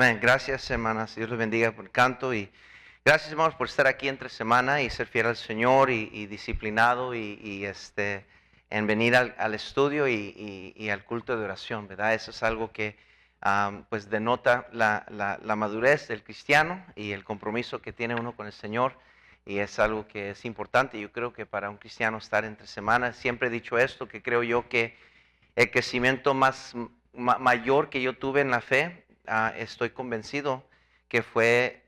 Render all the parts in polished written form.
Amén. Gracias, hermanas. Dios les bendiga por el canto y gracias, hermanos, por estar aquí entre semana y ser fiel al Señor y disciplinado en venir al estudio y al culto de oración, ¿verdad? Eso es algo que pues denota la madurez del cristiano y el compromiso que tiene uno con el Señor, y es algo que es importante. Yo creo que para un cristiano estar entre semanas, siempre he dicho esto, que creo yo que el crecimiento mayor que yo tuve en la fe, estoy convencido que fue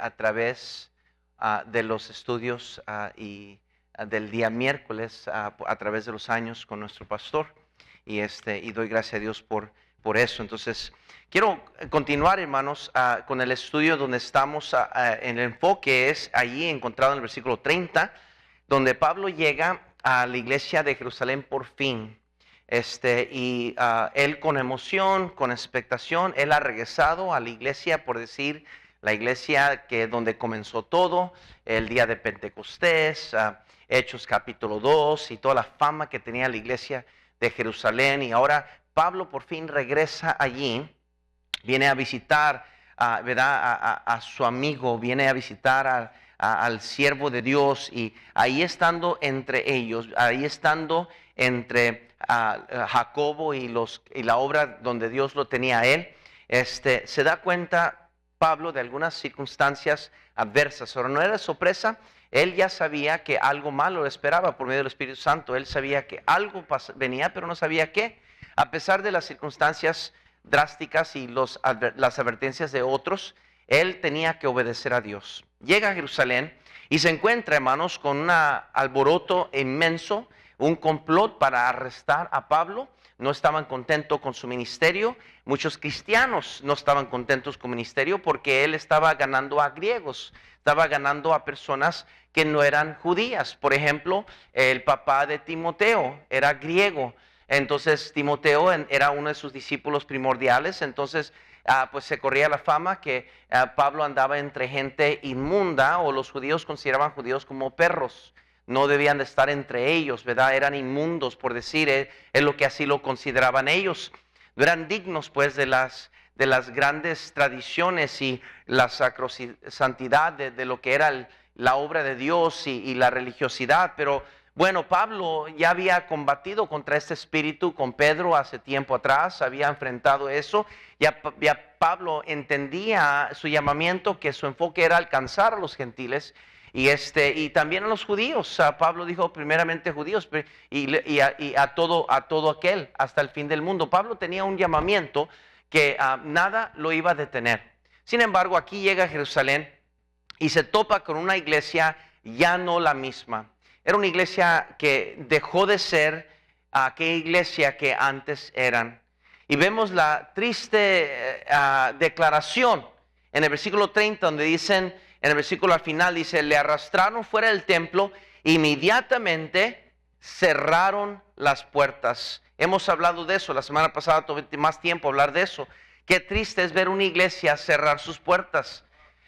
a través de los estudios del día miércoles, a través de los años con nuestro pastor, y doy gracias a Dios por eso. Entonces, quiero continuar, hermanos, con el estudio donde estamos. En el enfoque es allí encontrado en el versículo 30, donde Pablo llega a la iglesia de Jerusalén por fin. Él con emoción, con expectación, él ha regresado a la iglesia, por decir, la iglesia donde comenzó todo, el día de Pentecostés, Hechos capítulo 2 y toda la fama que tenía la iglesia de Jerusalén. Y ahora Pablo por fin regresa allí, viene a visitar, ¿verdad? A su amigo, viene a visitar al siervo de Dios, y ahí estando entre ellos, ahí estando entre Jacobo y la obra donde Dios lo tenía a él, se da cuenta Pablo de algunas circunstancias adversas. Ahora, no era sorpresa, él ya sabía que algo malo le esperaba por medio del Espíritu Santo. Él sabía que algo venía, pero no sabía qué. A pesar de las circunstancias drásticas y las advertencias de otros, él tenía que obedecer a Dios. Llega a Jerusalén y se encuentra, hermanos, con un alboroto inmenso, un complot para arrestar a Pablo. No estaban contentos con su ministerio. Muchos cristianos no estaban contentos con su ministerio porque él estaba ganando a griegos, estaba ganando a personas que no eran judías. Por ejemplo, el papá de Timoteo era griego. Entonces Timoteo era uno de sus discípulos primordiales. Entonces pues se corría la fama que Pablo andaba entre gente inmunda, o los judíos consideraban judíos como perros. No debían de estar entre ellos, ¿verdad? Eran inmundos, por decir, es lo que así lo consideraban ellos. No eran dignos, pues, de las grandes tradiciones y la santidad de lo que era la obra de Dios y la religiosidad. Pero bueno, Pablo ya había combatido contra este espíritu con Pedro hace tiempo atrás, había enfrentado eso. Ya Pablo entendía su llamamiento, que su enfoque era alcanzar a los gentiles y también a los judíos. Pablo dijo primeramente judíos y a todo aquel hasta el fin del mundo. Pablo tenía un llamamiento que nada lo iba a detener. Sin embargo, aquí llega a Jerusalén y se topa con una iglesia ya no la misma. Era una iglesia que dejó de ser aquella iglesia que antes eran. Y vemos la triste declaración en el versículo 30, donde dicen, en el versículo al final dice, le arrastraron fuera del templo, inmediatamente cerraron las puertas. Hemos hablado de eso, la semana pasada tuve más tiempo a hablar de eso. Qué triste es ver una iglesia cerrar sus puertas.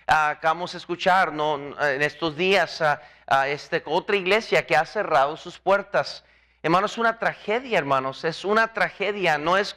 Acabamos de escuchar, ¿no?, en estos días otra iglesia que ha cerrado sus puertas. Hermanos, es una tragedia, hermanos, es una tragedia. No es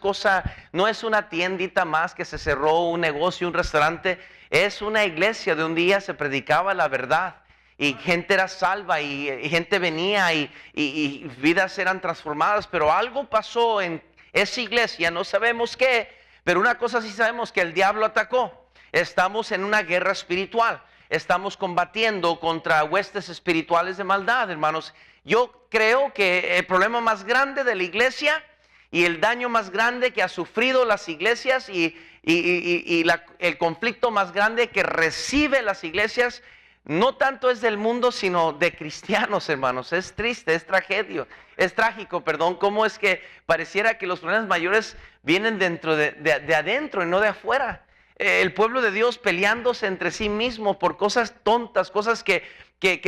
una tiendita más que se cerró, un negocio, un restaurante. Es una iglesia de un día se predicaba la verdad y gente era salva y gente venía y vidas eran transformadas. Pero algo pasó en esa iglesia, no sabemos qué, pero una cosa sí sabemos, que el diablo atacó. Estamos en una guerra espiritual. Estamos combatiendo contra huestes espirituales de maldad, hermanos. Yo creo que el problema más grande de la iglesia y el daño más grande que ha sufrido las iglesias y el conflicto más grande que recibe las iglesias, no tanto es del mundo, sino de cristianos, hermanos. Es triste, es trágico, cómo es que pareciera que los problemas mayores vienen dentro de adentro y no de afuera. El pueblo de Dios peleándose entre sí mismo por cosas tontas, cosas que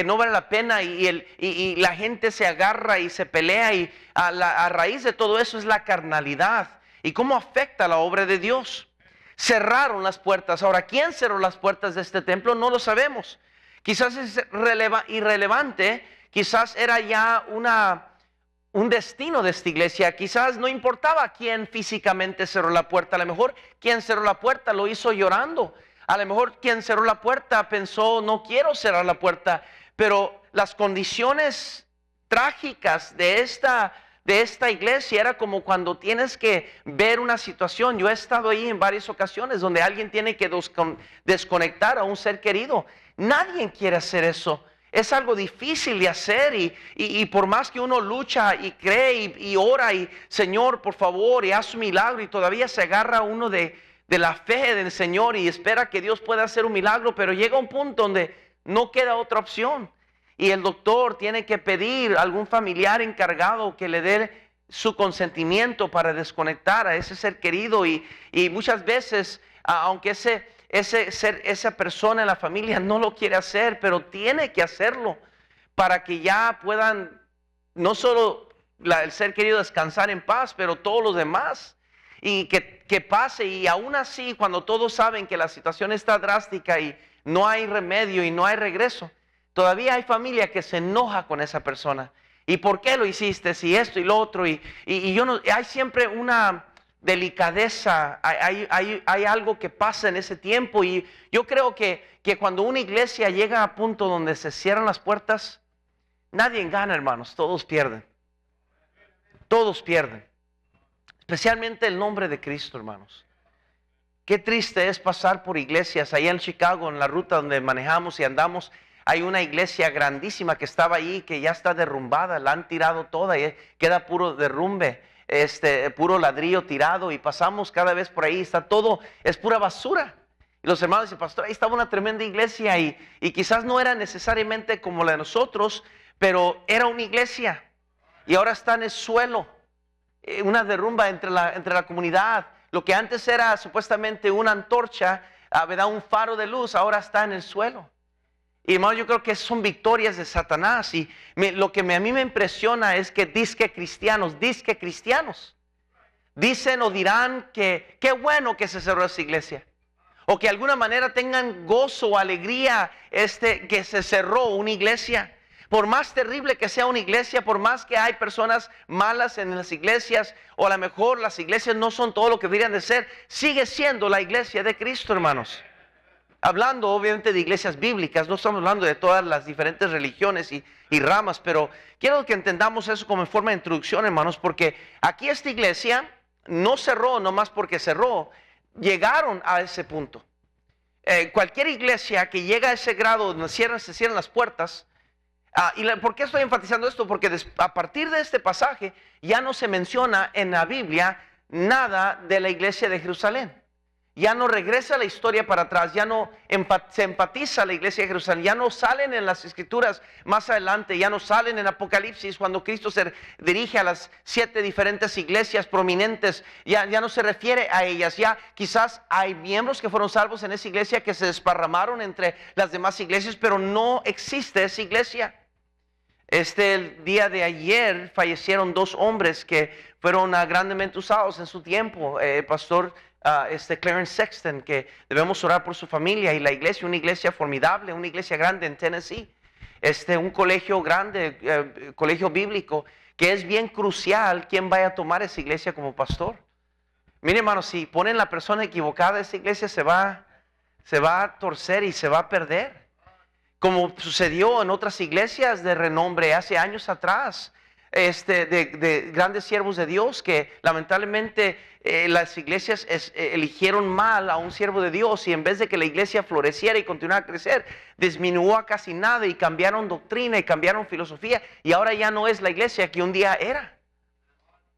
no vale la pena, y la gente se agarra y se pelea, y a raíz de todo eso es la carnalidad. ¿Y cómo afecta la obra de Dios? Cerraron las puertas. Ahora, ¿quién cerró las puertas de este templo? No lo sabemos. Quizás es irrelevante, quizás era ya un destino de esta iglesia. Quizás no importaba quién físicamente cerró la puerta. A lo mejor quien cerró la puerta lo hizo llorando. A lo mejor quien cerró la puerta pensó, no quiero cerrar la puerta. Pero las condiciones trágicas de esta iglesia era como cuando tienes que ver una situación. Yo he estado ahí en varias ocasiones donde alguien tiene que desconectar a un ser querido. Nadie quiere hacer eso. Es algo difícil de hacer y por más que uno lucha y cree y ora y Señor, por favor, y haz un milagro, y todavía se agarra uno de la fe del Señor y espera que Dios pueda hacer un milagro, pero llega un punto donde no queda otra opción y el doctor tiene que pedir a algún familiar encargado que le dé su consentimiento para desconectar a ese ser querido y muchas veces, aunque esa persona en la familia no lo quiere hacer, pero tiene que hacerlo para que ya puedan no solo el ser querido descansar en paz, pero todos los demás y que pase. Y aún así, cuando todos saben que la situación está drástica y no hay remedio y no hay regreso, todavía hay familia que se enoja con esa persona. ¿Y por qué lo hiciste? Si esto y lo otro y yo no, hay siempre una delicadeza, hay algo que pasa en ese tiempo y yo creo que cuando una iglesia llega a punto donde se cierran las puertas, nadie gana, hermanos, todos pierden. Todos pierden. Especialmente el nombre de Cristo, hermanos. Qué triste es pasar por iglesias. Allá en Chicago, en la ruta donde manejamos y andamos, hay una iglesia grandísima que estaba ahí, que ya está derrumbada, la han tirado toda y queda puro derrumbe. Puro ladrillo tirado y pasamos cada vez por ahí, está todo, es pura basura. Y los hermanos dicen, pastor, ahí estaba una tremenda iglesia y quizás no era necesariamente como la de nosotros, pero era una iglesia y ahora está en el suelo, una derrumba entre la comunidad. Lo que antes era supuestamente una antorcha, un faro de luz, ahora está en el suelo. Y hermano, yo creo que son victorias de Satanás. Y lo que a mí me impresiona es que disque cristianos, dicen o dirán que qué bueno que se cerró esa iglesia. O que de alguna manera tengan gozo o alegría que se cerró una iglesia. Por más terrible que sea una iglesia, por más que hay personas malas en las iglesias, o a lo mejor las iglesias no son todo lo que deberían de ser, sigue siendo la iglesia de Cristo, hermanos. Hablando obviamente de iglesias bíblicas, no estamos hablando de todas las diferentes religiones y ramas, pero quiero que entendamos eso como en forma de introducción, hermanos, porque aquí esta iglesia no cerró nomás porque cerró, llegaron a ese punto. Cualquier iglesia que llega a ese grado donde se cierran las puertas, ¿por qué estoy enfatizando esto? Porque a partir de este pasaje ya no se menciona en la Biblia nada de la iglesia de Jerusalén. Ya no regresa la historia para atrás, ya no se empatiza la iglesia de Jerusalén, ya no salen en las escrituras más adelante, ya no salen en Apocalipsis cuando Cristo se dirige a las 7 diferentes iglesias prominentes, ya no se refiere a ellas, ya quizás hay miembros que fueron salvos en esa iglesia que se desparramaron entre las demás iglesias, pero no existe esa iglesia. El día de ayer fallecieron 2 hombres que fueron grandemente usados en su tiempo, pastor Clarence Sexton, que debemos orar por su familia y la iglesia, una iglesia formidable, una iglesia grande en Tennessee, un colegio grande, colegio bíblico, que es bien crucial quién vaya a tomar esa iglesia como pastor. Mire, hermano, si ponen la persona equivocada, esa iglesia se va a torcer y se va a perder, como sucedió en otras iglesias de renombre hace años atrás. De grandes siervos de Dios que lamentablemente las iglesias eligieron mal a un siervo de Dios y en vez de que la iglesia floreciera y continuara a crecer, disminuyó a casi nada y cambiaron doctrina y cambiaron filosofía y ahora ya no es la iglesia que un día era.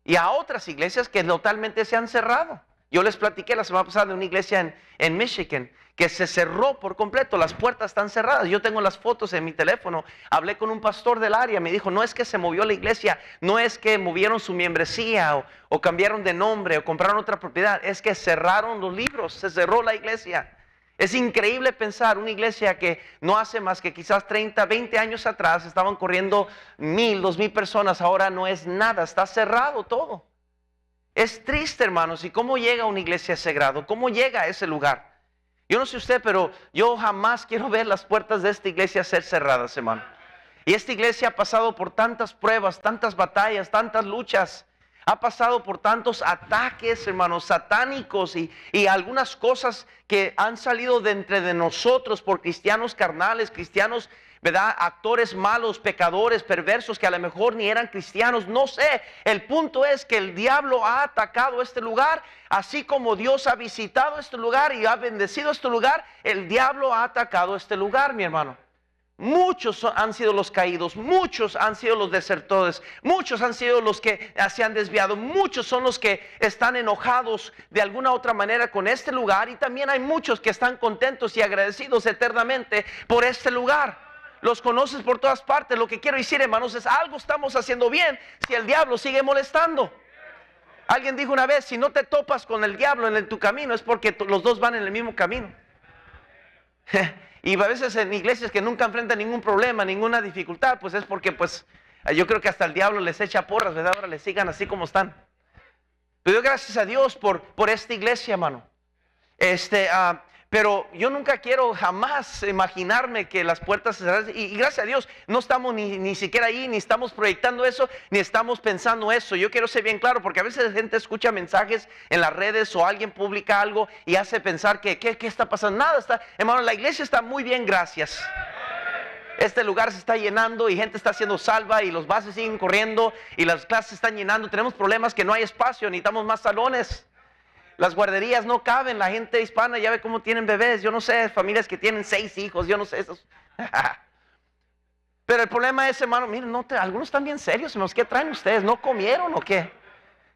Y a otras iglesias que totalmente se han cerrado. Yo les platiqué la semana pasada de una iglesia en Michigan que se cerró por completo, las puertas están cerradas. Yo tengo las fotos en mi teléfono. Hablé con un pastor del área, me dijo, no es que se movió la iglesia, no es que movieron su membresía o cambiaron de nombre o compraron otra propiedad, es que cerraron los libros, se cerró la iglesia. Es increíble pensar una iglesia que no hace más que quizás 30, 20 años atrás estaban corriendo 1,000, 2,000 personas, ahora no es nada, está cerrado todo. Es triste, hermanos, ¿y cómo llega una iglesia a ese grado? ¿Cómo llega a ese lugar? Yo no sé usted, pero yo jamás quiero ver las puertas de esta iglesia ser cerradas, hermano. Y esta iglesia ha pasado por tantas pruebas, tantas batallas, tantas luchas. Ha pasado por tantos ataques, hermanos, satánicos y algunas cosas que han salido de entre de nosotros por cristianos carnales, cristianos, ¿verdad? Actores malos, pecadores, perversos que a lo mejor ni eran cristianos, no sé. El punto es que el diablo ha atacado este lugar, así como Dios ha visitado este lugar y ha bendecido este lugar, el diablo ha atacado este lugar, mi hermano. Muchos han sido los caídos, muchos han sido los desertores, muchos han sido los que se han desviado, muchos son los que están enojados de alguna otra manera con este lugar, y también hay muchos que están contentos y agradecidos eternamente por este lugar. Los conoces por todas partes. Lo que quiero decir, hermanos, es algo estamos haciendo bien si el diablo sigue molestando. Alguien dijo una vez, si no te topas con el diablo en tu camino es porque los dos van en el mismo camino. Y a veces en iglesias que nunca enfrentan ningún problema, ninguna dificultad, pues es porque yo creo que hasta el diablo les echa porras, ¿verdad? Ahora les sigan así como están. Pero yo gracias a Dios por esta iglesia, hermano. Pero yo nunca quiero jamás imaginarme que las puertas se cerrarán. Y gracias a Dios no estamos ni siquiera ahí, ni estamos proyectando eso, ni estamos pensando eso. Yo quiero ser bien claro, porque a veces la gente escucha mensajes en las redes o alguien publica algo y hace pensar que ¿qué está pasando? Nada, hermano, la iglesia está muy bien, gracias. Este lugar se está llenando y gente está siendo salva y los vasos siguen corriendo y las clases se están llenando. Tenemos problemas que no hay espacio, necesitamos más salones. Las guarderías no caben, la gente hispana ya ve cómo tienen bebés, yo no sé, familias que tienen 6 hijos, yo no sé esos. Pero el problema es, hermano, miren, algunos están bien serios, hermanos, ¿qué traen ustedes? ¿No comieron o qué?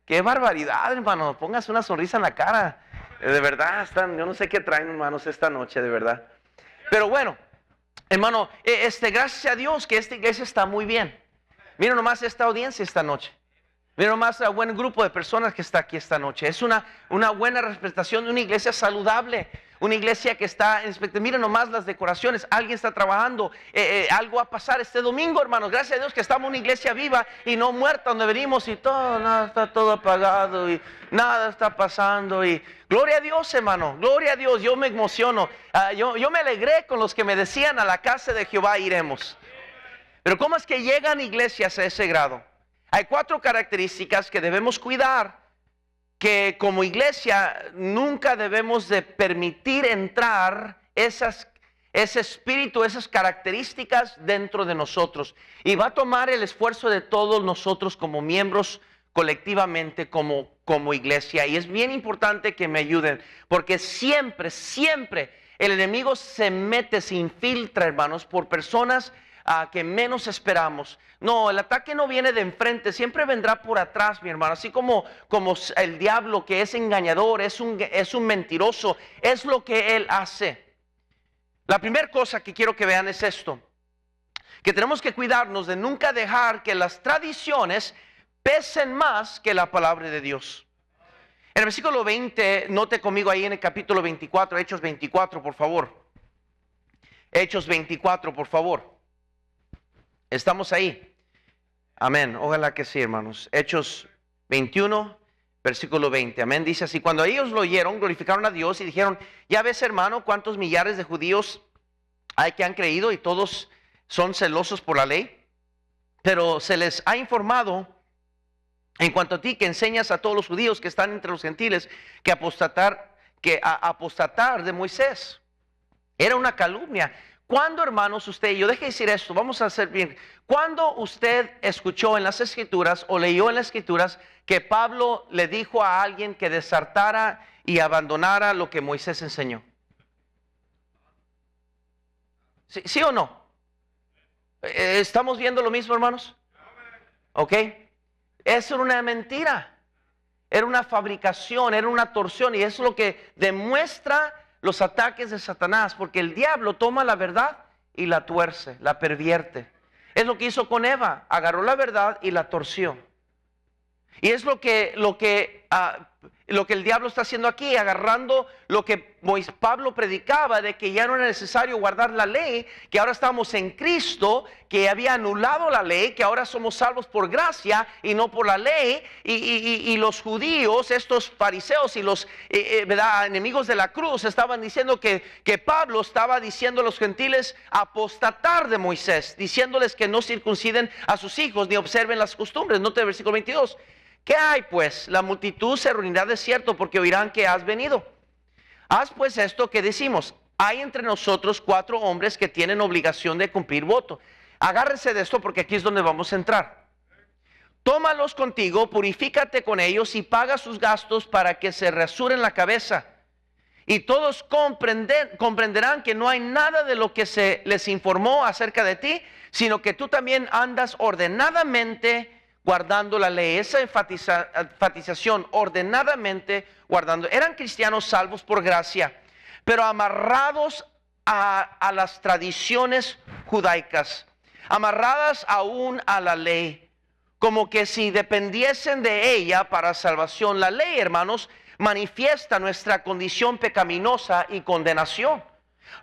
Qué barbaridad, hermano, póngase una sonrisa en la cara. De verdad, yo no sé qué traen, hermanos, esta noche, de verdad. Pero bueno, hermano, gracias a Dios que esta iglesia está muy bien. Miren nomás esta audiencia esta noche. Miren nomás el buen grupo de personas que está aquí esta noche. Es una buena representación de una iglesia saludable. Una iglesia que está en expectativa. Miren nomás las decoraciones. Alguien está trabajando. Algo va a pasar este domingo, hermanos. Gracias a Dios que estamos en una iglesia viva y no muerta, donde venimos y está todo apagado y nada está pasando. Y gloria a Dios, hermano. Gloria a Dios. Yo me emociono. Yo me alegré con los que me decían: a la casa de Jehová iremos. Pero ¿cómo es que llegan iglesias a ese grado? Hay 4 características que debemos cuidar, que como iglesia nunca debemos de permitir entrar ese espíritu, esas características dentro de nosotros. Y va a tomar el esfuerzo de todos nosotros como miembros colectivamente, como iglesia. Y es bien importante que me ayuden, porque siempre el enemigo se mete, se infiltra, hermanos, por personas que menos esperamos. No, el ataque no viene de enfrente, siempre vendrá por atrás, mi hermano. Así como el diablo, que es engañador, es un mentiroso, es lo que él hace. La primera cosa que quiero que vean es esto: que tenemos que cuidarnos de nunca dejar que las tradiciones pesen más que la palabra de Dios. En el versículo 20, note conmigo ahí en el capítulo 24, Hechos 24, por favor. Hechos 24, por favor. ¿Estamos ahí? Amén. Ojalá que sí, hermanos. Hechos 21, versículo 20. Amén. Dice así: cuando ellos lo oyeron, glorificaron a Dios y dijeron: ya ves, hermano, cuántos millares de judíos hay que han creído y todos son celosos por la ley. Pero se les ha informado en cuanto a ti, que enseñas a todos los judíos que están entre los gentiles que apostatar de Moisés era una calumnia. ¿Cuándo, hermanos, deje de decir esto, vamos a hacer bien? ¿Cuándo usted escuchó en las Escrituras o leyó en las Escrituras que Pablo le dijo a alguien que desertara y abandonara lo que Moisés enseñó? ¿Sí o no? ¿Estamos viendo lo mismo, hermanos? ¿Ok? Eso era una mentira, era una fabricación, era una torsión, y eso es lo que demuestra los ataques de Satanás, porque el diablo toma la verdad y la tuerce, la pervierte. Es lo que hizo con Eva, agarró la verdad y la torció. Y es lo que lo que el diablo está haciendo aquí, agarrando lo que Pablo predicaba, de que ya no era necesario guardar la ley, que ahora estamos en Cristo, que había anulado la ley, que ahora somos salvos por gracia y no por la ley. Y los judíos, estos fariseos y los enemigos de la cruz, estaban diciendo que Pablo estaba diciendo a los gentiles apostatar de Moisés, diciéndoles que no circunciden a sus hijos ni observen las costumbres. Note el versículo 22. ¿Qué hay pues? La multitud se reunirá de cierto, porque oirán que has venido. Haz pues esto que decimos: hay entre nosotros 4 hombres que tienen obligación de cumplir voto. Agárrense de esto, porque aquí es donde vamos a entrar. Tómalos contigo, purifícate con ellos y paga sus gastos para que se rasuren la cabeza. Y todos comprenderán que no hay nada de lo que se les informó acerca de ti, sino que tú también andas ordenadamente guardando la ley. Esa enfatización, ordenadamente guardando. Eran cristianos salvos por gracia, pero amarrados a las tradiciones judaicas, amarradas aún a la ley, como que si dependiesen de ella para salvación. La ley, hermanos, manifiesta nuestra condición pecaminosa y condenación.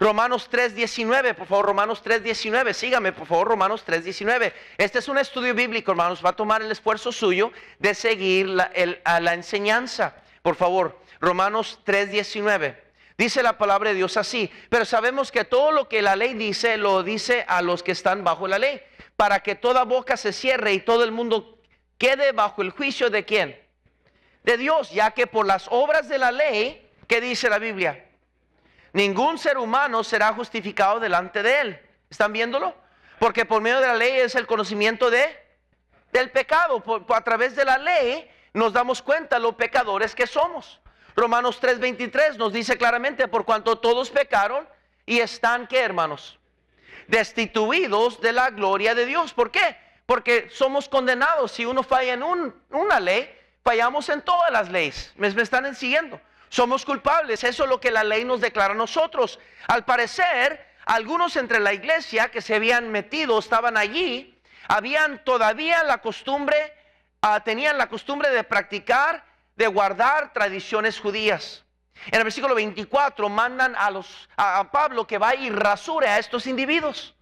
Romanos 3:19, por favor, Romanos 3:19, sígame por favor, Romanos 3:19. Este es un estudio bíblico, hermanos, va a tomar el esfuerzo suyo de seguir la enseñanza. Por favor, Romanos 3:19, dice la palabra de Dios así: pero sabemos que todo lo que la ley dice, lo dice a los que están bajo la ley, para que toda boca se cierre y todo el mundo quede bajo el juicio ¿de quién? De Dios, ya que por las obras de la ley, ¿qué dice la Biblia? Ningún ser humano será justificado delante de él. ¿Están viéndolo? Porque por medio de la ley es el conocimiento del pecado. A través de la ley nos damos cuenta lo pecadores que somos. Romanos 3:23 nos dice claramente: por cuanto todos pecaron y están, ¿qué, hermanos? Destituidos de la gloria de Dios. ¿Por qué? Porque somos condenados. Si uno falla en una ley, fallamos en todas las leyes. ¿Me están siguiendo? Somos culpables. Eso es lo que la ley nos declara a nosotros. Al parecer, algunos entre la iglesia que se habían metido, estaban allí, habían todavía la costumbre, tenían la costumbre de practicar, de guardar tradiciones judías. En el versículo 24 mandan a Pablo que vaya y rasure a estos individuos.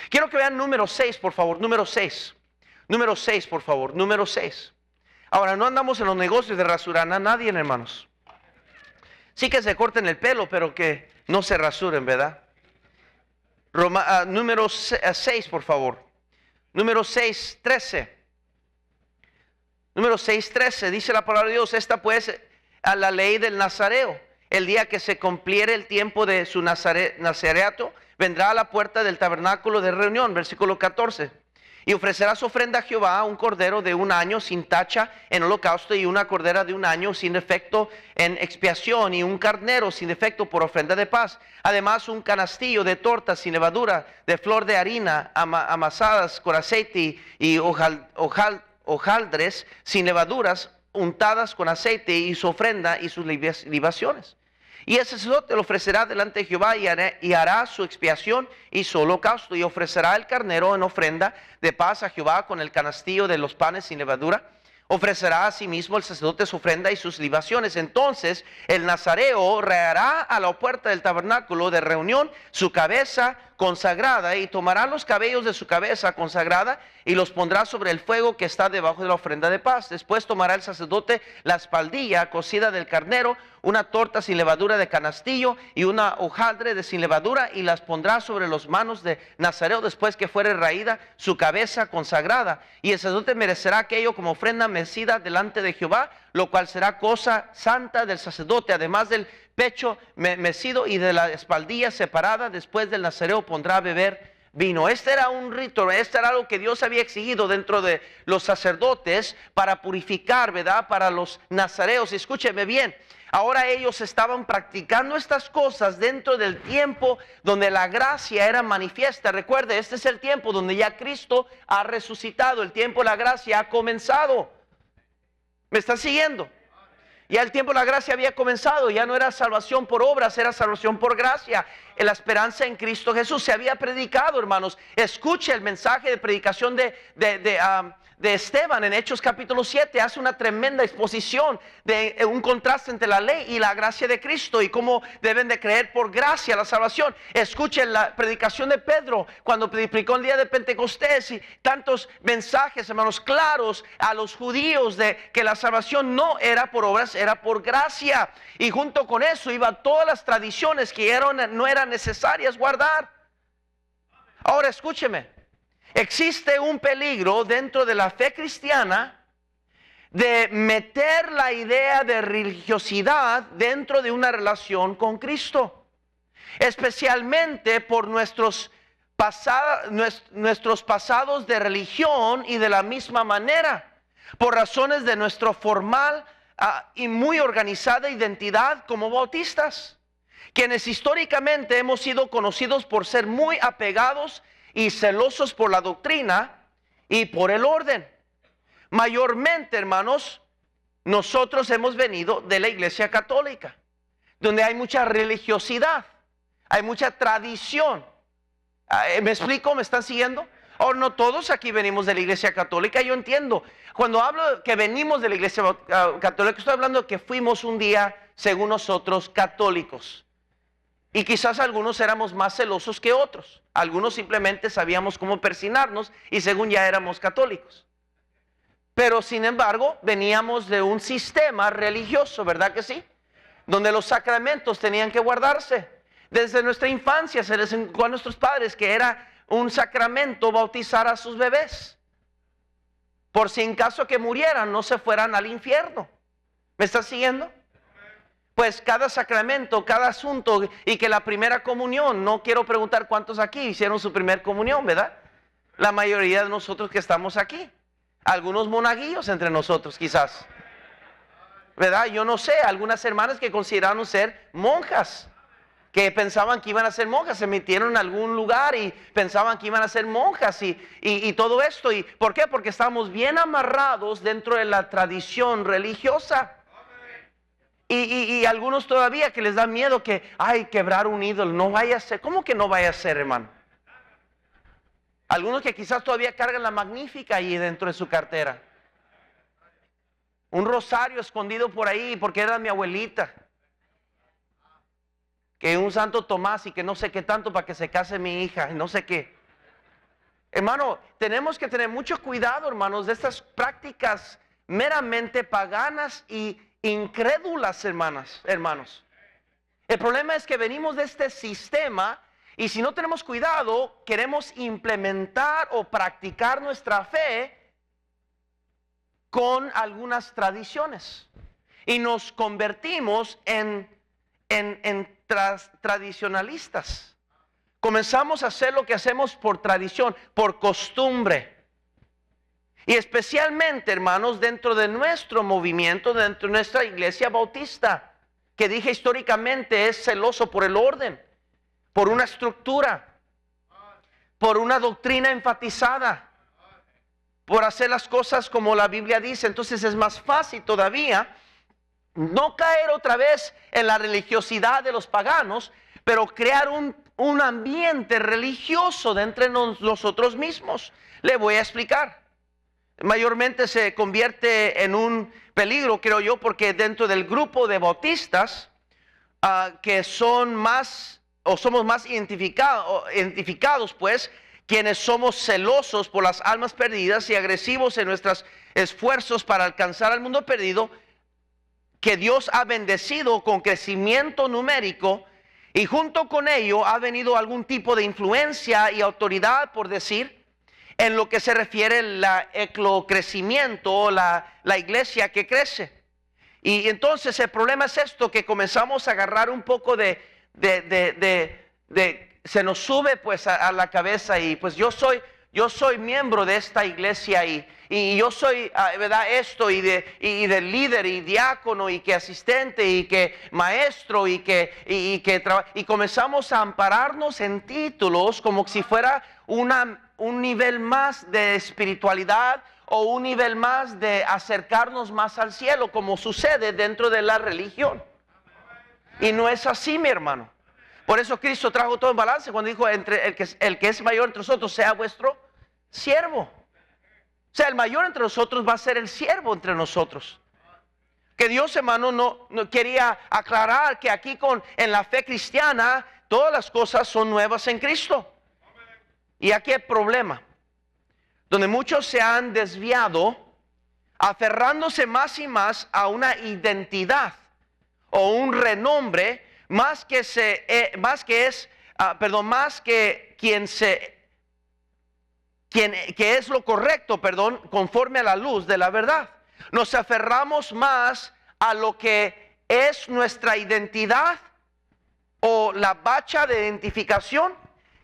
Quiero que vean número 6, por favor, número 6. Número 6, por favor, número 6. Ahora, no andamos en los negocios de rasurar a nadie, hermanos. Sí que se corten el pelo, pero que no se rasuren, ¿verdad? Número 6, por favor. Número 6:13. Número 6:13, dice la palabra de Dios: esta pues a la ley del nazareo. El día que se cumpliere el tiempo de su nazareato, vendrá a la puerta del tabernáculo de reunión. Versículo 14. Y ofrecerá su ofrenda a Jehová un cordero de 1 año sin tacha en holocausto, y una cordera de 1 año sin defecto en expiación, y un carnero sin defecto por ofrenda de paz. Además, un canastillo de tortas sin levadura, de flor de harina amasadas con aceite, y hojaldres sin levaduras untadas con aceite, y su ofrenda y sus libaciones. Y el sacerdote lo ofrecerá delante de Jehová y hará su expiación y su holocausto, y ofrecerá el carnero en ofrenda de paz a Jehová con el canastillo de los panes sin levadura. Ofrecerá asimismo el sacerdote su ofrenda y sus libaciones. Entonces el nazareo rayará a la puerta del tabernáculo de reunión su cabeza consagrada, y tomará los cabellos de su cabeza consagrada y los pondrá sobre el fuego que está debajo de la ofrenda de paz. Después tomará el sacerdote la espaldilla cocida del carnero, una torta sin levadura de canastillo y una hojaldre de sin levadura, y las pondrá sobre las manos de nazareo después que fuere raída su cabeza consagrada. Y el sacerdote merecerá aquello como ofrenda mecida delante de Jehová, lo cual será cosa santa del sacerdote. Además del pecho mecido y de la espaldilla separada, después del nazareo pondrá a beber vino. Este era un rito, este era algo que Dios había exigido dentro de los sacerdotes para purificar, ¿verdad? Para los nazareos. Escúcheme bien, ahora ellos estaban practicando estas cosas dentro del tiempo donde la gracia era manifiesta. Recuerde, este es el tiempo donde ya Cristo ha resucitado, el tiempo de la gracia ha comenzado. ¿Me están siguiendo? Ya el tiempo de la gracia había comenzado, ya no era salvación por obras, era salvación por gracia. La esperanza en Cristo Jesús se había predicado, hermanos. Escuche el mensaje de predicación de de Esteban en Hechos capítulo 7 hace una tremenda exposición de un contraste entre la ley y la gracia de Cristo y cómo deben de creer por gracia la salvación. Escuchen la predicación de Pedro cuando predicó el día de Pentecostés y tantos mensajes, hermanos, claros a los judíos de que la salvación no era por obras, era por gracia. Y junto con eso iban todas las tradiciones que no eran necesarias guardar. Ahora escúcheme. Existe un peligro dentro de la fe cristiana de meter la idea de religiosidad dentro de una relación con Cristo, especialmente por nuestros pasados de religión y de la misma manera, por razones de nuestra formal y muy organizada identidad como bautistas, quienes históricamente hemos sido conocidos por ser muy apegados y celosos por la doctrina y por el orden. Mayormente, hermanos, nosotros hemos venido de la Iglesia Católica, donde hay mucha religiosidad, hay mucha tradición. ¿Me explico? ¿Me están siguiendo? O no todos aquí venimos de la Iglesia Católica, yo entiendo. Cuando hablo que venimos de la Iglesia Católica, estoy hablando de que fuimos un día, según nosotros, católicos. Y quizás algunos éramos más celosos que otros. Algunos simplemente sabíamos cómo persinarnos y según ya éramos católicos. Pero sin embargo, veníamos de un sistema religioso, ¿verdad que sí? Donde los sacramentos tenían que guardarse. Desde nuestra infancia se les enseñó a nuestros padres que era un sacramento bautizar a sus bebés. Por si en caso que murieran, no se fueran al infierno. ¿Me estás siguiendo? Pues cada sacramento, cada asunto, y que la primera comunión, no quiero preguntar cuántos aquí hicieron su primera comunión, ¿verdad? La mayoría de nosotros que estamos aquí. Algunos monaguillos entre nosotros quizás, ¿verdad? Yo no sé, algunas hermanas que consideraron ser monjas, que pensaban que iban a ser monjas, se metieron en algún lugar y pensaban que iban a ser monjas y todo esto. ¿Y por qué? Porque estamos bien amarrados dentro de la tradición religiosa. Y algunos todavía que les da miedo que, quebrar un ídolo, no vaya a ser. ¿Cómo que no vaya a ser, hermano? Algunos que quizás todavía cargan la Magnífica ahí dentro de su cartera. Un rosario escondido por ahí porque era mi abuelita. Que un Santo Tomás y que no sé qué tanto para que se case mi hija y no sé qué. Hermano, tenemos que tener mucho cuidado, hermanos, de estas prácticas meramente paganas y incrédulas, hermanos. El problema es que venimos de este sistema y si no tenemos cuidado, queremos implementar o practicar nuestra fe con algunas tradiciones y nos convertimos en tradicionalistas. Comenzamos a hacer lo que hacemos por tradición, por costumbre. Y especialmente, hermanos, dentro de nuestro movimiento, dentro de nuestra iglesia bautista, que dije históricamente es celoso por el orden, por una estructura, por una doctrina enfatizada, por hacer las cosas como la Biblia dice. Entonces es más fácil todavía no caer otra vez en la religiosidad de los paganos, pero crear un ambiente religioso de entre nosotros mismos. Le voy a explicar. Mayormente se convierte en un peligro, creo yo, porque dentro del grupo de bautistas que son más o somos más identificados, pues, quienes somos celosos por las almas perdidas y agresivos en nuestros esfuerzos para alcanzar al mundo perdido, que Dios ha bendecido con crecimiento numérico y junto con ello ha venido algún tipo de influencia y autoridad, por decir, en lo que se refiere al eclocrecimiento, la iglesia que crece. Y entonces el problema es esto, que comenzamos a agarrar un poco se nos sube pues a la cabeza y pues yo soy miembro de esta iglesia y yo soy, ¿verdad? Esto y de líder y diácono y que asistente y que maestro y comenzamos a ampararnos en títulos como si fuera un nivel más de espiritualidad o un nivel más de acercarnos más al cielo, como sucede dentro de la religión. Y no es así, mi hermano. Por eso Cristo trajo todo en balance cuando dijo, el que es mayor entre nosotros sea vuestro siervo. O sea, el mayor entre nosotros va a ser el siervo entre nosotros. Que Dios, hermano, no quería aclarar que aquí en la fe cristiana todas las cosas son nuevas en Cristo. Y aquí hay problema, donde muchos se han desviado, aferrándose más y más a una identidad o un renombre, más que es lo correcto, conforme a la luz de la verdad. Nos aferramos más a lo que es nuestra identidad o la bacha de identificación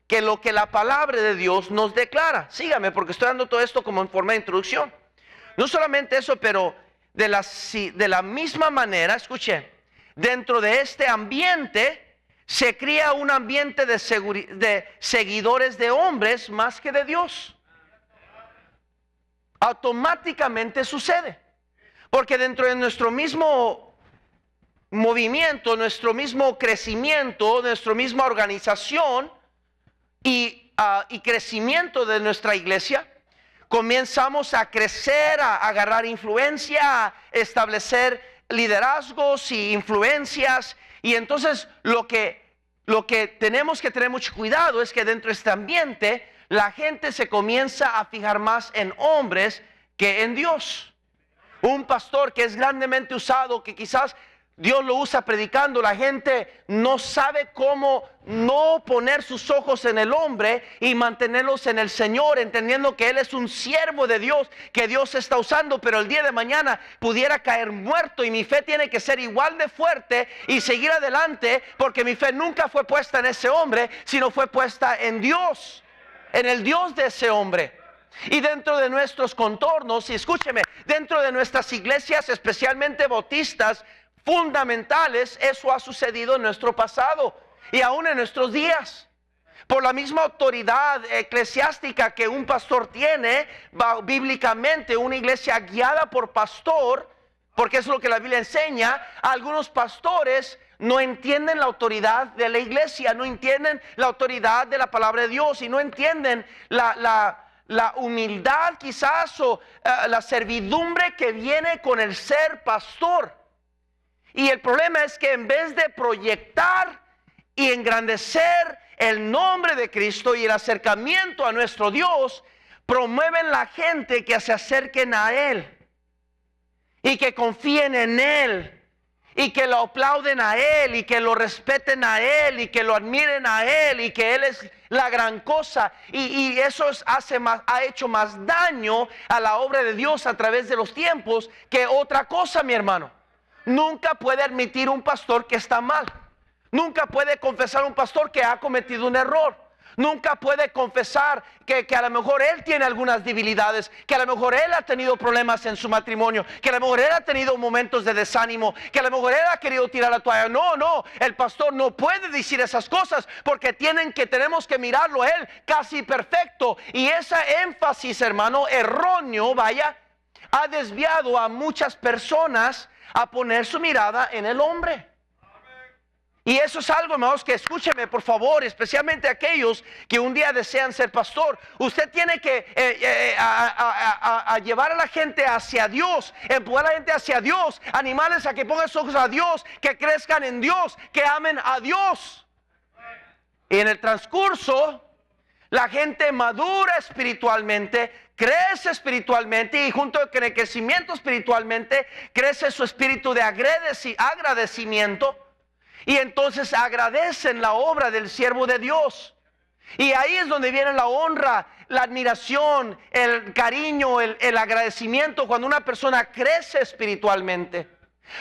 que lo que la palabra de Dios nos declara. Sígame, porque estoy dando todo esto como en forma de introducción. No solamente eso, pero de la misma manera, escuche, dentro de este ambiente se crea un ambiente de seguidores de hombres más que de Dios. Automáticamente sucede, porque dentro de nuestro mismo movimiento, nuestro mismo crecimiento, nuestra misma organización y crecimiento de nuestra iglesia, comenzamos a crecer, a agarrar influencia, a establecer liderazgos y influencias. Y entonces lo que tenemos que tener mucho cuidado es que dentro de este ambiente la gente se comienza a fijar más en hombres que en Dios. Un pastor que es grandemente usado, que quizás Dios lo usa predicando, la gente no sabe cómo no poner sus ojos en el hombre y mantenerlos en el Señor, entendiendo que Él es un siervo de Dios, que Dios está usando, pero el día de mañana pudiera caer muerto y mi fe tiene que ser igual de fuerte y seguir adelante, porque mi fe nunca fue puesta en ese hombre, sino fue puesta en Dios, en el Dios de ese hombre. Y dentro de nuestros contornos, y escúcheme, dentro de nuestras iglesias, especialmente bautistas, fundamentales, eso ha sucedido en nuestro pasado y aún en nuestros días. Por la misma autoridad eclesiástica que un pastor tiene, bíblicamente una iglesia guiada por pastor, porque es lo que la Biblia enseña, algunos pastores no entienden la autoridad de la iglesia, no entienden la autoridad de la palabra de Dios y no entienden la humildad quizás o la servidumbre que viene con el ser pastor. Y el problema es que en vez de proyectar y engrandecer el nombre de Cristo y el acercamiento a nuestro Dios, promueven la gente que se acerquen a Él y que confíen en Él y que lo aplauden a Él y que lo respeten a Él y que lo admiren a Él y que Él es la gran cosa. Y eso ha hecho más daño a la obra de Dios a través de los tiempos que otra cosa, mi hermano. Nunca puede admitir un pastor que está mal. Nunca puede confesar un pastor que ha cometido un error. Nunca puede confesar que a lo mejor él tiene algunas debilidades, que a lo mejor él ha tenido problemas en su matrimonio, que a lo mejor él ha tenido momentos de desánimo, que a lo mejor él ha querido tirar la toalla. No, el pastor no puede decir esas cosas porque tenemos que mirarlo a él casi perfecto. Y ese énfasis, hermano, erróneo, ha desviado a muchas personas a poner su mirada en el hombre. Y eso es algo, hermanos, que escúcheme por favor, especialmente aquellos que un día desean ser pastor. Usted tiene que llevar a la gente hacia Dios, empujar a la gente hacia Dios, animarles a que pongan sus ojos a Dios, que crezcan en Dios, que amen a Dios. Y en el transcurso, la gente madura espiritualmente, crece espiritualmente y junto con el crecimiento espiritualmente crece su espíritu de agradecimiento y entonces agradecen la obra del siervo de Dios. Y ahí es donde viene la honra, la admiración, el cariño, el agradecimiento cuando una persona crece espiritualmente.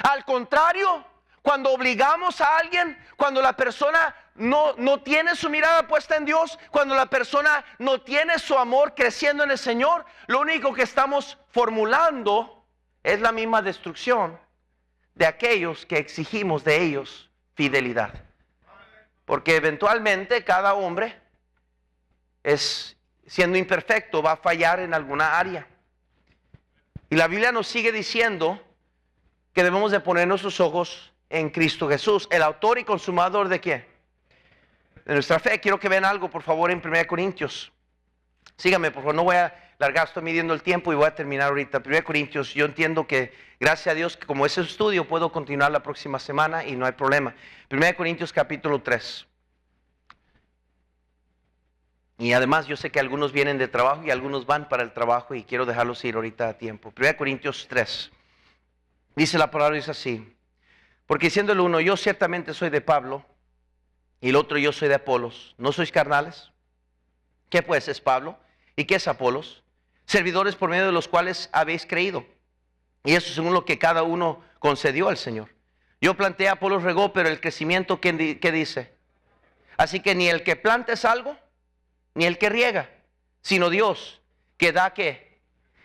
Al contrario, cuando obligamos a alguien, cuando la persona no tiene su mirada puesta en Dios, cuando la persona no tiene su amor creciendo en el Señor, lo único que estamos formulando es la misma destrucción de aquellos que exigimos de ellos fidelidad. Porque eventualmente cada hombre siendo imperfecto, va a fallar en alguna área. Y la Biblia nos sigue diciendo que debemos de poner nuestros ojos en Cristo Jesús, el autor y consumador de ¿qué? De nuestra fe. Quiero que vean algo, por favor, en 1 Corintios. Síganme, por favor, no voy a alargar, estoy midiendo el tiempo y voy a terminar ahorita. 1 Corintios, yo entiendo que gracias a Dios que como ese estudio puedo continuar la próxima semana y no hay problema. 1 Corintios capítulo 3. Y además yo sé que algunos vienen de trabajo y algunos van para el trabajo y quiero dejarlos ir ahorita a tiempo. 1 Corintios 3. Dice la palabra, dice así. Porque diciendo el uno, yo ciertamente soy de Pablo, y el otro, yo soy de Apolos. ¿No sois carnales? ¿Qué pues es Pablo? ¿Y qué es Apolos? Servidores por medio de los cuales habéis creído. Y eso según lo que cada uno concedió al Señor. Yo planté, Apolos regó, pero el crecimiento, ¿qué dice? Así que ni el que planta es algo, ni el que riega, sino Dios, que da ¿qué?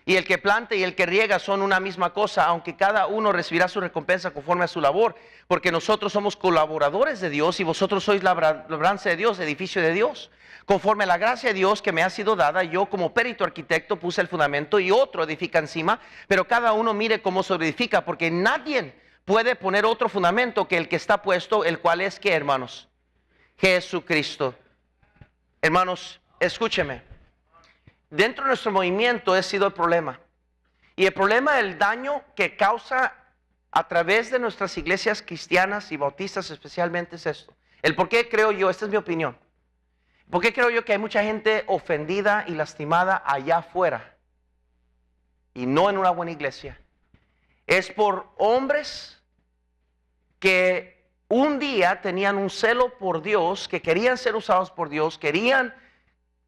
Y el que planta y el que riega son una misma cosa, aunque cada uno recibirá su recompensa conforme a su labor, porque nosotros somos colaboradores de Dios y vosotros sois labranza de Dios, edificio de Dios. Conforme a la gracia de Dios que me ha sido dada, yo como perito arquitecto puse el fundamento y otro edifica encima, pero cada uno mire cómo se edifica, porque nadie puede poner otro fundamento que el que está puesto, el cual es ¿qué, hermanos? Jesucristo. Hermanos, escúcheme. Dentro de nuestro movimiento ha sido el problema. Y el problema del daño que causa a través de nuestras iglesias cristianas y bautistas especialmente es esto. El por qué creo yo, esta es mi opinión. ¿Por qué creo yo que hay mucha gente ofendida y lastimada allá afuera y no en una buena iglesia? Es por hombres que un día tenían un celo por Dios, que querían ser usados por Dios, querían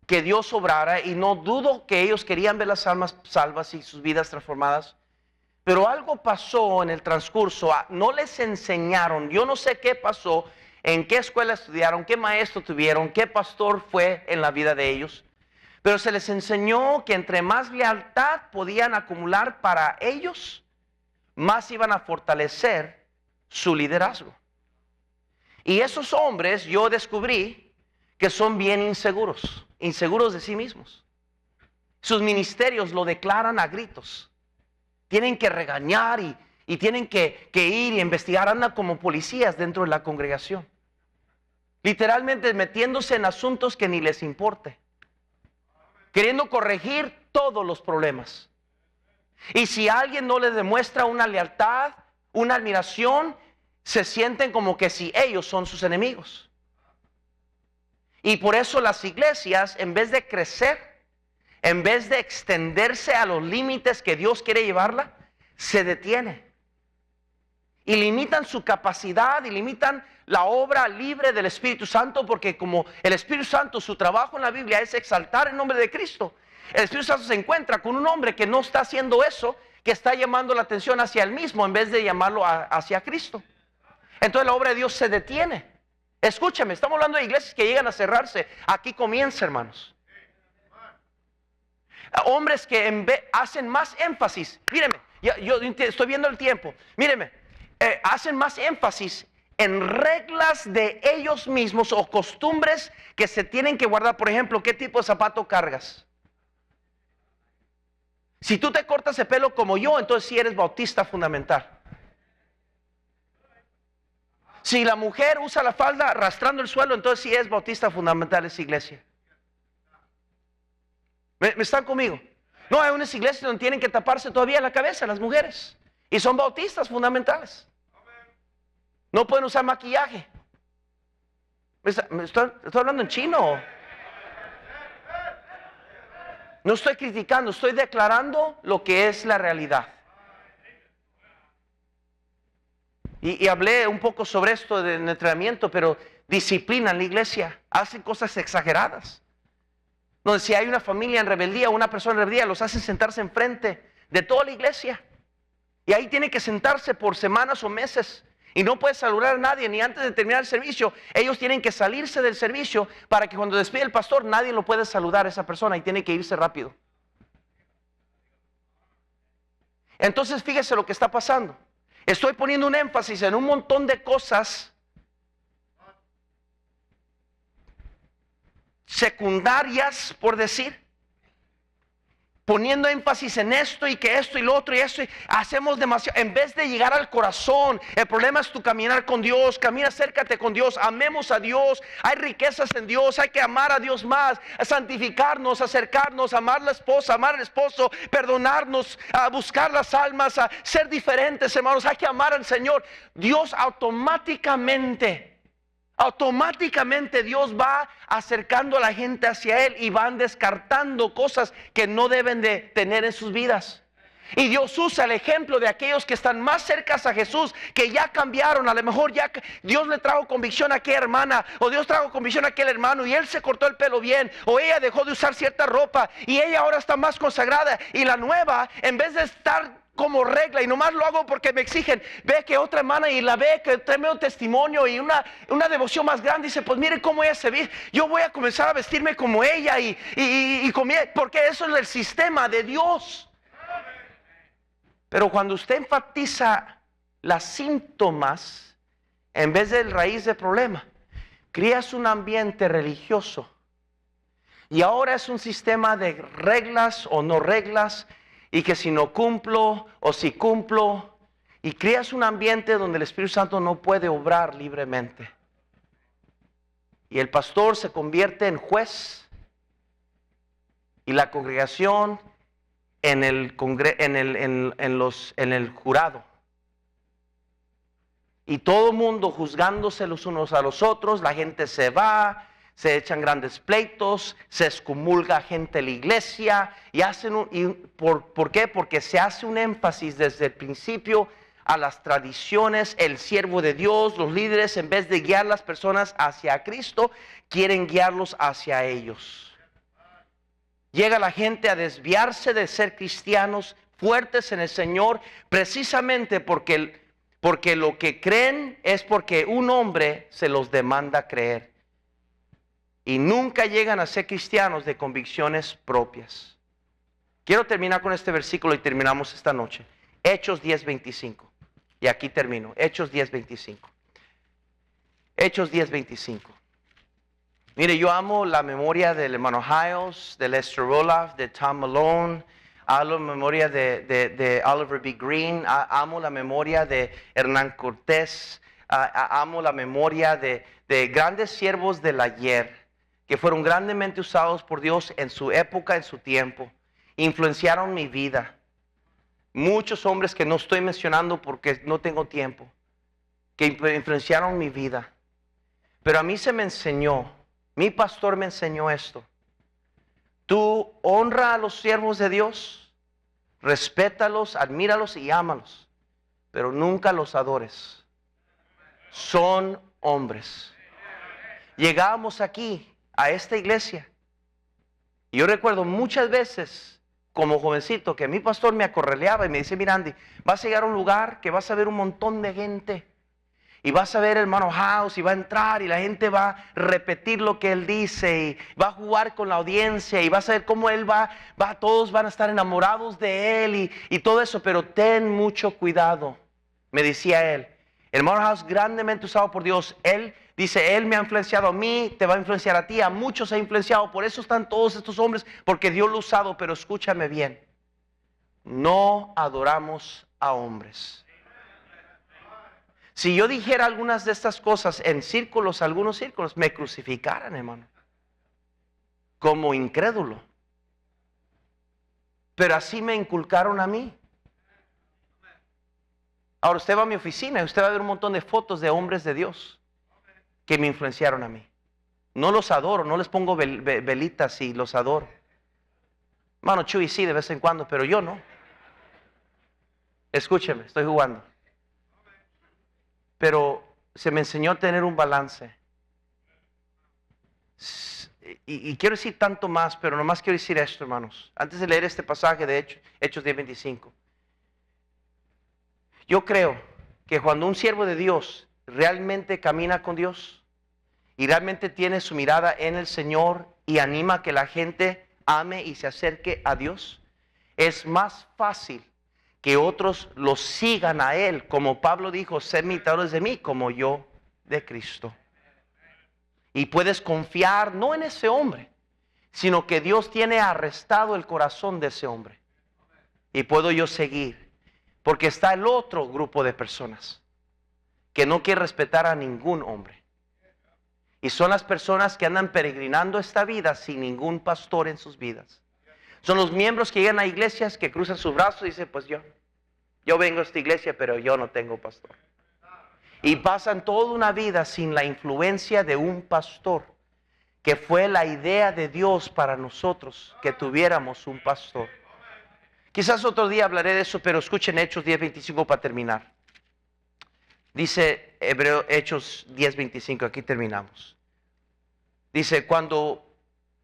que Dios obrara, y no dudo que ellos querían ver las almas salvas y sus vidas transformadas, pero algo pasó en el transcurso, no les enseñaron, yo no sé qué pasó, en qué escuela estudiaron, qué maestro tuvieron, qué pastor fue en la vida de ellos, pero se les enseñó que entre más lealtad podían acumular para ellos, más iban a fortalecer su liderazgo. Y esos hombres yo descubrí que son bien inseguros de sí mismos. Sus ministerios lo declaran a gritos. Tienen que regañar y tienen que ir y investigar, andan como policías dentro de la congregación. Literalmente metiéndose en asuntos que ni les importe. Queriendo corregir todos los problemas. Y si alguien no les demuestra una lealtad, una admiración, se sienten como que si ellos son sus enemigos. Y por eso las iglesias, en vez de crecer, en vez de extenderse a los límites que Dios quiere llevarla, se detiene. Y limitan su capacidad y limitan la obra libre del Espíritu Santo, porque como el Espíritu Santo, su trabajo en la Biblia es exaltar el nombre de Cristo. El Espíritu Santo se encuentra con un hombre que no está haciendo eso, que está llamando la atención hacia él mismo en vez de llamarlo hacia Cristo. Entonces la obra de Dios se detiene. Escúchame, estamos hablando de iglesias que llegan a cerrarse. Aquí comienza, hermanos. Hombres que hacen más énfasis. Míreme, yo estoy viendo el tiempo. Míreme, hacen más énfasis en reglas de ellos mismos o costumbres que se tienen que guardar. Por ejemplo, ¿qué tipo de zapato cargas? Si tú te cortas el pelo como yo, entonces sí eres bautista fundamental. Si la mujer usa la falda arrastrando el suelo, entonces sí es bautista fundamental esa iglesia. ¿Me están conmigo? No, hay unas iglesias donde tienen que taparse todavía la cabeza las mujeres. Y son bautistas fundamentales. No pueden usar maquillaje. ¿Estoy hablando en chino? No estoy criticando, estoy declarando lo que es la realidad. Y hablé un poco sobre esto del entrenamiento, pero disciplinan la iglesia, hacen cosas exageradas. Donde si hay una familia en rebeldía, una persona en rebeldía, los hacen sentarse enfrente de toda la iglesia. Y ahí tienen que sentarse por semanas o meses. Y no puede saludar a nadie, ni antes de terminar el servicio. Ellos tienen que salirse del servicio para que cuando despide el pastor, nadie lo puede saludar a esa persona y tiene que irse rápido. Entonces fíjese lo que está pasando. Estoy poniendo un énfasis en un montón de cosas secundarias, por decir, poniendo énfasis en esto y que esto y lo otro y esto, y hacemos demasiado, en vez de llegar al corazón. El problema es tu caminar con Dios. Camina, acércate con Dios, amemos a Dios. Hay riquezas en Dios, hay que amar a Dios más, santificarnos, acercarnos, amar a la esposa, amar al esposo, perdonarnos, a buscar las almas, a ser diferentes, hermanos. Hay que amar al Señor. Dios automáticamente Dios va acercando a la gente hacia Él y van descartando cosas que no deben de tener en sus vidas. Y Dios usa el ejemplo de aquellos que están más cercanos a Jesús, que ya cambiaron. A lo mejor ya Dios le trajo convicción a aquella hermana, o Dios trajo convicción a aquel hermano, y él se cortó el pelo bien, o ella dejó de usar cierta ropa, y ella ahora está más consagrada. Y la nueva, en vez de estar como regla, y nomás lo hago porque me exigen, ve que otra hermana y la ve que trae un testimonio y una devoción más grande, dice, pues mire cómo ella se ve, yo voy a comenzar a vestirme como ella y porque eso es el sistema de Dios. Pero cuando usted enfatiza los síntomas en vez del raíz del problema, creas un ambiente religioso y ahora es un sistema de reglas o no reglas, y que si no cumplo o si cumplo, y creas un ambiente donde el Espíritu Santo no puede obrar libremente. Y el pastor se convierte en juez y la congregación en el jurado. Y todo el mundo juzgándose los unos a los otros, la gente se va, se echan grandes pleitos, se excomulga gente de la iglesia y hacen ¿por qué? Porque se hace un énfasis desde el principio a las tradiciones. El siervo de Dios, los líderes, en vez de guiar las personas hacia Cristo, quieren guiarlos hacia ellos. Llega la gente a desviarse de ser cristianos fuertes en el Señor, precisamente porque lo que creen es porque un hombre se los demanda creer. Y nunca llegan a ser cristianos de convicciones propias. Quiero terminar con este versículo y terminamos esta noche. Hechos 10:25. Y aquí termino. Hechos 10:25. Hechos 10:25. Mire, yo amo la memoria del hermano Hiles, de Lester Roloff, de Tom Malone. Amo la memoria de Oliver B. Green. Amo la memoria de Hernán Cortés. Amo la memoria de grandes siervos del ayer, que fueron grandemente usados por Dios en su época, en su tiempo. Influenciaron mi vida. Muchos hombres que no estoy mencionando porque no tengo tiempo, que influenciaron mi vida. Pero a mí se me enseñó, mi pastor me enseñó esto. Tú honra a los siervos de Dios, respétalos, admíralos y ámalos, pero nunca los adores. Son hombres. Llegábamos aquí a esta iglesia, y yo recuerdo muchas veces como jovencito que mi pastor me acorraleaba y me dice, mira Andy, vas a llegar a un lugar que vas a ver un montón de gente y vas a ver el hermano House y va a entrar y la gente va a repetir lo que él dice y va a jugar con la audiencia y vas a ver cómo él va, todos van a estar enamorados de él y todo eso, pero ten mucho cuidado, me decía él. El hermano House, grandemente usado por Dios, él dice, él me ha influenciado a mí, te va a influenciar a ti, a muchos ha influenciado, por eso están todos estos hombres, porque Dios lo ha usado. Pero escúchame bien, no adoramos a hombres. Si yo dijera algunas de estas cosas en círculos, algunos círculos, me crucificaran, hermano, como incrédulo. Pero así me inculcaron a mí. Ahora usted va a mi oficina y usted va a ver un montón de fotos de hombres de Dios que me influenciaron a mí. No los adoro, no les pongo velitas y los adoro. Mano Chuy sí de vez en cuando, pero yo no. Escúcheme, estoy jugando. Pero se me enseñó a tener un balance. Y quiero decir tanto más, pero nomás quiero decir esto, hermanos. Antes de leer este pasaje de Hechos 10:25. Yo creo que cuando un siervo de Dios realmente camina con Dios y realmente tiene su mirada en el Señor y anima a que la gente ame y se acerque a Dios, es más fácil que otros lo sigan a Él. Como Pablo dijo, sed imitadores de mí como yo de Cristo. Y puedes confiar no en ese hombre, sino que Dios tiene arrestado el corazón de ese hombre. Y puedo yo seguir, porque está el otro grupo de personas que no quiere respetar a ningún hombre. Y son las personas que andan peregrinando esta vida sin ningún pastor en sus vidas. Son los miembros que llegan a iglesias, que cruzan sus brazos y dicen, pues yo vengo a esta iglesia, pero yo no tengo pastor. Y pasan toda una vida sin la influencia de un pastor, que fue la idea de Dios para nosotros, que tuviéramos un pastor. Quizás otro día hablaré de eso, pero escuchen Hechos 10:25 para terminar. Dice Hechos 10:25, aquí terminamos. Dice, cuando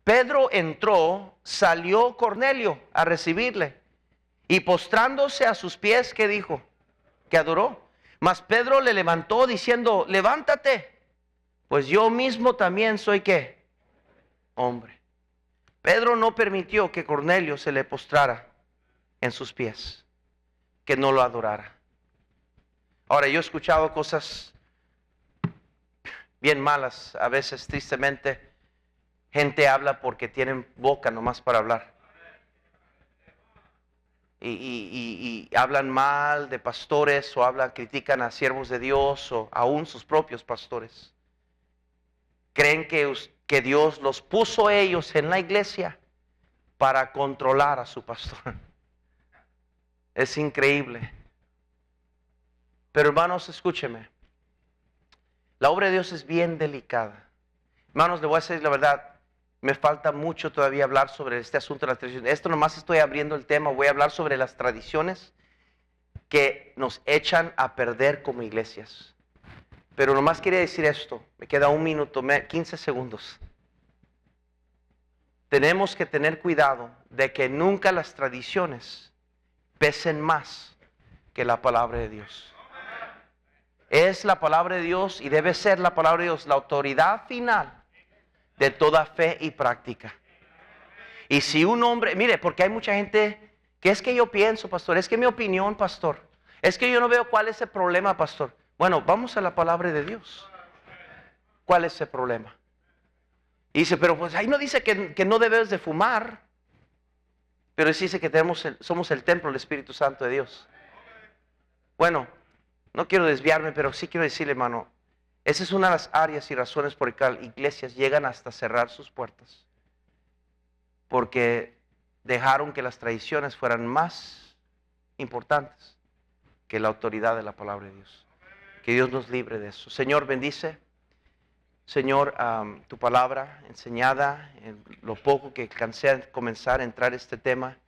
Pedro entró, salió Cornelio a recibirle. Y postrándose a sus pies, ¿qué dijo? Que adoró. Mas Pedro le levantó diciendo, levántate, pues yo mismo también soy ¿qué? Hombre. Pedro no permitió que Cornelio se le postrara en sus pies, que no lo adorara. Ahora, yo he escuchado cosas bien malas, a veces tristemente, gente habla porque tienen boca nomás para hablar. Y hablan mal de pastores o critican a siervos de Dios o aún sus propios pastores. Creen que Dios los puso ellos en la iglesia para controlar a su pastor. Es increíble. Pero hermanos, escúcheme. La obra de Dios es bien delicada. Hermanos, le voy a decir la verdad. Me falta mucho todavía hablar sobre este asunto de las tradiciones. Esto nomás estoy abriendo el tema. Voy a hablar sobre las tradiciones que nos echan a perder como iglesias. Pero nomás quería decir esto. Me queda 1 minuto, 15 segundos. Tenemos que tener cuidado de que nunca las tradiciones pesen más que la palabra de Dios. Es la palabra de Dios y debe ser la palabra de Dios la autoridad final de toda fe y práctica. Y si un hombre, mire, porque hay mucha gente que es que yo pienso, pastor, es que mi opinión, pastor, es que yo no veo cuál es el problema, pastor. Bueno, vamos a la palabra de Dios. ¿Cuál es el problema? Y dice, pero pues ahí no dice que no debes de fumar, pero dice que somos el templo del Espíritu Santo de Dios. Bueno, no quiero desviarme, pero sí quiero decirle, hermano, esa es una de las áreas y razones por las que las iglesias llegan hasta cerrar sus puertas. Porque dejaron que las tradiciones fueran más importantes que la autoridad de la palabra de Dios. Que Dios nos libre de eso. Señor, bendice. Señor, tu palabra enseñada, en lo poco que cansé de comenzar a entrar en este tema.